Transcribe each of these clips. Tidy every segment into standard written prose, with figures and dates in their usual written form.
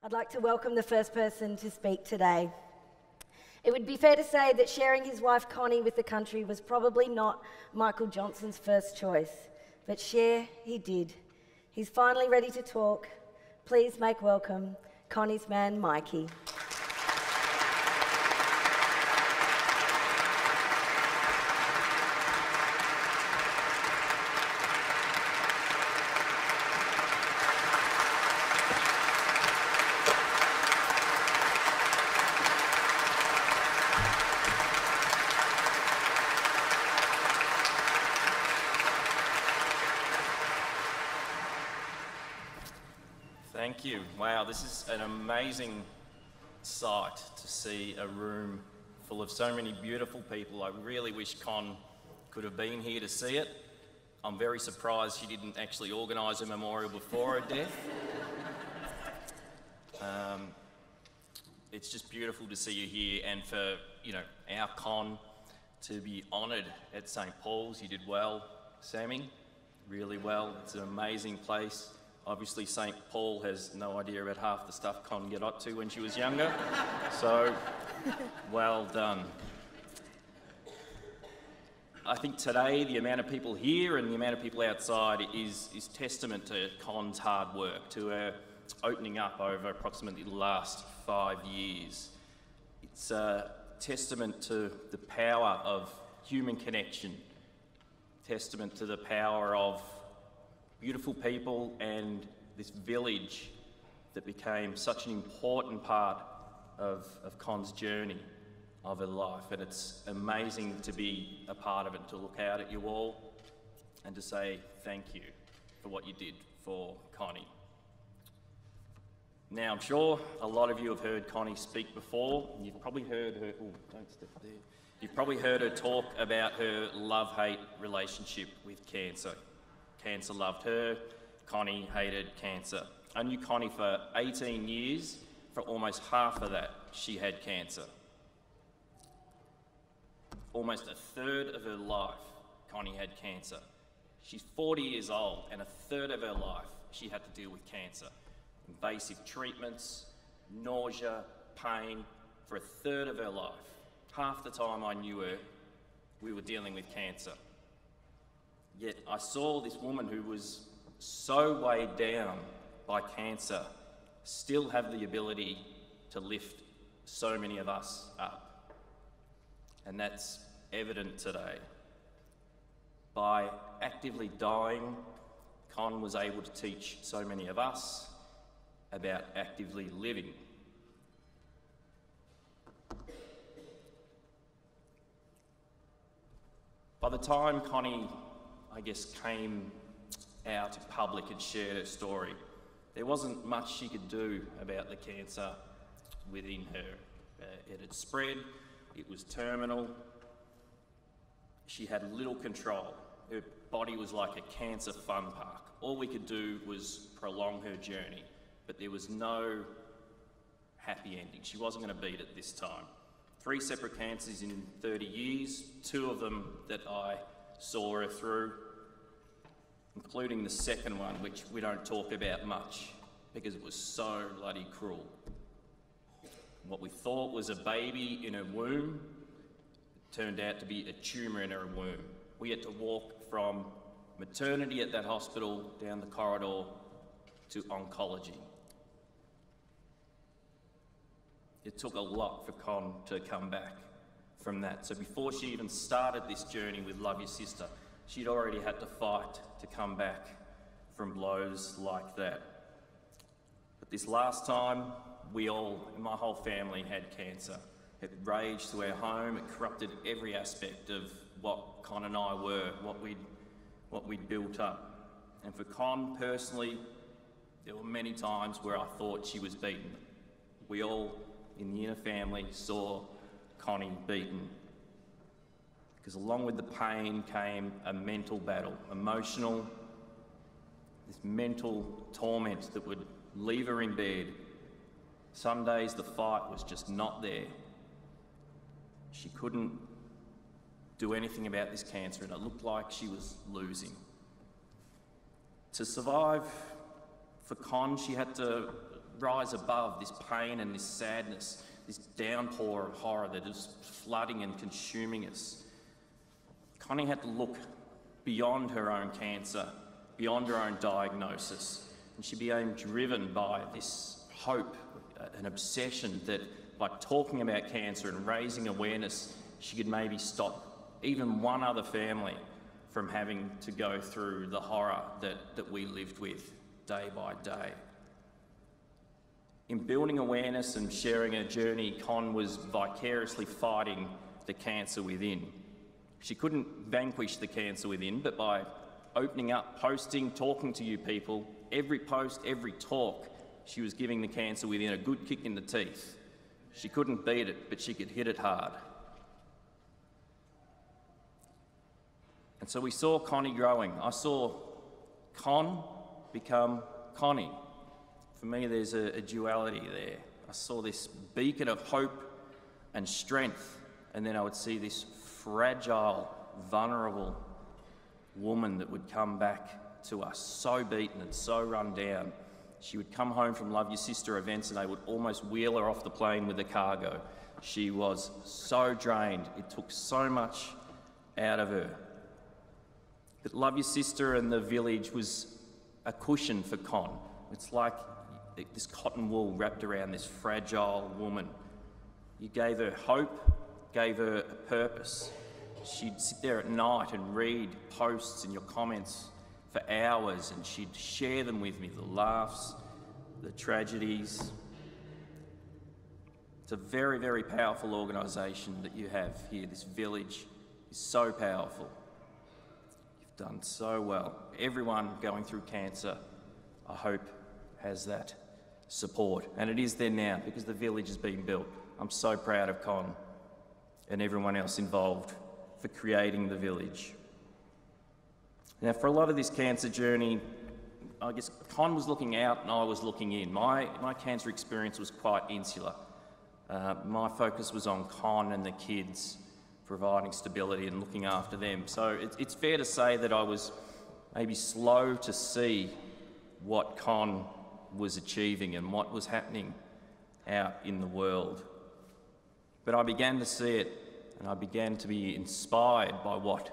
I'd like to welcome the first person to speak today. It would be fair to say that sharing his wife Connie with the country was probably not Michael Johnson's first choice, but share he did. He's finally ready to talk. Please make welcome Connie's man, Mikey. Thank you. Wow, this is an amazing sight to see a room full of so many beautiful people. I really wish Con could have been here to see it. I'm very surprised she didn't actually organise a memorial before her death. It's just beautiful to see you here, and for our Con to be honoured at St Paul's. You did well, Sammy, really well. It's an amazing place. Obviously, St Paul has no idea about half the stuff Con got up to when she was younger, so well done. I think today the amount of people here and the amount of people outside is testament to Con's hard work, to her opening up over approximately the last 5 years. It's a testament to the power of human connection, testament to the power of beautiful people and this village that became such an important part of Con's journey of her life. And it's amazing to be a part of it, to look out at you all and to say thank you for what you did for Connie. Now, I'm sure a lot of you have heard Connie speak before. You've probably heard her, don't step there. You've probably heard her talk about her love-hate relationship with cancer. Cancer loved her, Connie hated cancer. I knew Connie for 18 years. For almost half of that, she had cancer. Almost a third of her life, Connie had cancer. She's 40 years old, and a third of her life, she had to deal with cancer. Invasive treatments, nausea, pain, for a third of her life. Half the time I knew her, we were dealing with cancer. Yet I saw this woman who was so weighed down by cancer still have the ability to lift so many of us up. And that's evident today. By actively dying, Con was able to teach so many of us about actively living. By the time Connie came out in public and shared her story, there wasn't much she could do about the cancer within her. It had spread, it was terminal. She had little control. Her body was like a cancer fun park. All we could do was prolong her journey, but there was no happy ending. She wasn't going to beat it this time. 3 separate cancers in 30 years, 2 of them that I saw her through, including the second one, which we don't talk about much because it was so bloody cruel. What we thought was a baby in her womb turned out to be a tumour in her womb. We had to walk from maternity at that hospital down the corridor to oncology. It took a lot for Con to come back from that. So before she even started this journey with Love Your Sister, she'd already had to fight to come back from blows like that. But this last time, we all, my whole family, had cancer. It raged through our home, it corrupted every aspect of what Con and I were, what we'd built up. And for Con personally, there were many times where I thought she was beaten. We all in the inner family saw Connie beaten, because along with the pain came a mental battle, emotional, this mental torment that would leave her in bed. Some days the fight was just not there. She couldn't do anything about this cancer, and it looked like she was losing. To survive, for Con, she had to rise above this pain and this sadness, this downpour of horror that is flooding and consuming us. Connie had to look beyond her own cancer, beyond her own diagnosis, and she became driven by this hope, an obsession that by talking about cancer and raising awareness, she could maybe stop even one other family from having to go through the horror that we lived with day by day. In building awareness and sharing her journey, Con was vicariously fighting the cancer within. She couldn't vanquish the cancer within, but by opening up, posting, talking to you people, every post, every talk, she was giving the cancer within a good kick in the teeth. She couldn't beat it, but she could hit it hard. And so we saw Connie growing. I saw Con become Connie. For me, there's a duality there. I saw this beacon of hope and strength, and then I would see this fragile, vulnerable woman that would come back to us, so beaten and so run down. She would come home from Love Your Sister events and they would almost wheel her off the plane with the cargo. She was so drained. It took so much out of her. But Love Your Sister and the village was a cushion for Con. It's like this cotton wool wrapped around this fragile woman. You gave her hope, gave her a purpose. She'd sit there at night and read posts and your comments for hours, and she'd share them with me, the laughs, the tragedies. It's a very, very powerful organisation that you have here. This village is so powerful. You've done so well. Everyone going through cancer, I hope, has that support. And it is there now because the village has been built. I'm so proud of Con and everyone else involved for creating the village. Now, for a lot of this cancer journey, I guess Con was looking out and I was looking in. My cancer experience was quite insular. My focus was on Con and the kids, providing stability and looking after them. So it's fair to say that I was maybe slow to see what Con was achieving and what was happening out in the world. But I began to see it, and I began to be inspired by what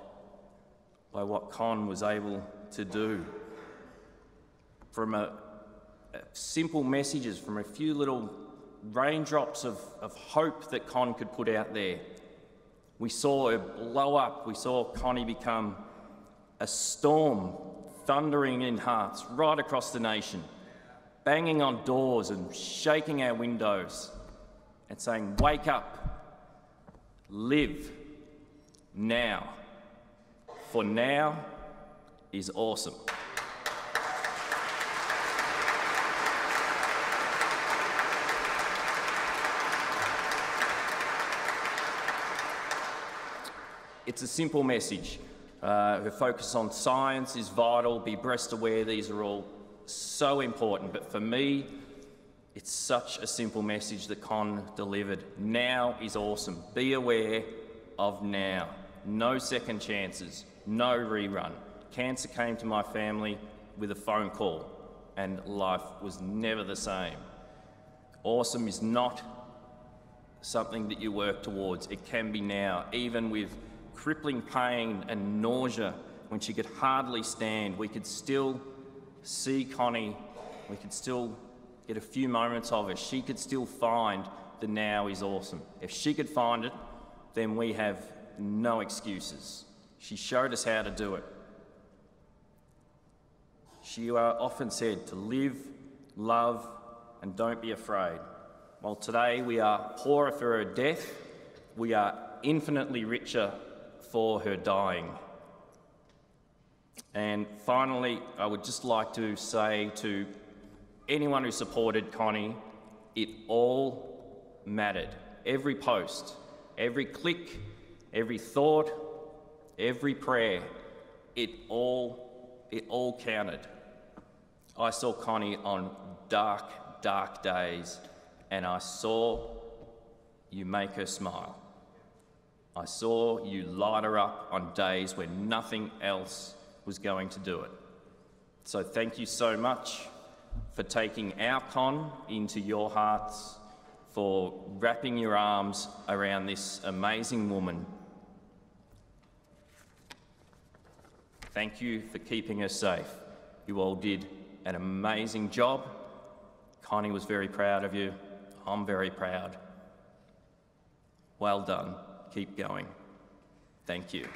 Con was able to do. From simple messages, from a few little raindrops of hope that Con could put out there, we saw her blow up. We saw Connie become a storm thundering in hearts right across the nation, banging on doors and shaking our windows and saying, "Wake up, live now, for now is awesome." It's a simple message. Her focus on science is vital, be breast aware, these are all so important. But for me, it's such a simple message that Con delivered. Now is awesome. Be aware of now. No second chances, no rerun. Cancer came to my family with a phone call and life was never the same. Awesome is not something that you work towards. It can be now, even with crippling pain and nausea when she could hardly stand. We could still see Connie, we could still get a few moments of her. She could still find the now is awesome. If she could find it, then we have no excuses. She showed us how to do it. She often said to live, love, and don't be afraid. While today we are poorer for her death, we are infinitely richer for her dying. And finally, I would just like to say to anyone who supported Connie, it all mattered. Every post, every click, every thought, every prayer, it all counted. I saw Connie on dark, dark days, and I saw you make her smile. I saw you light her up on days when nothing else was going to do it. So thank you so much for taking our Con into your hearts, for wrapping your arms around this amazing woman. Thank you for keeping her safe. You all did an amazing job. Connie was very proud of you. I'm very proud. Well done. Keep going. Thank you.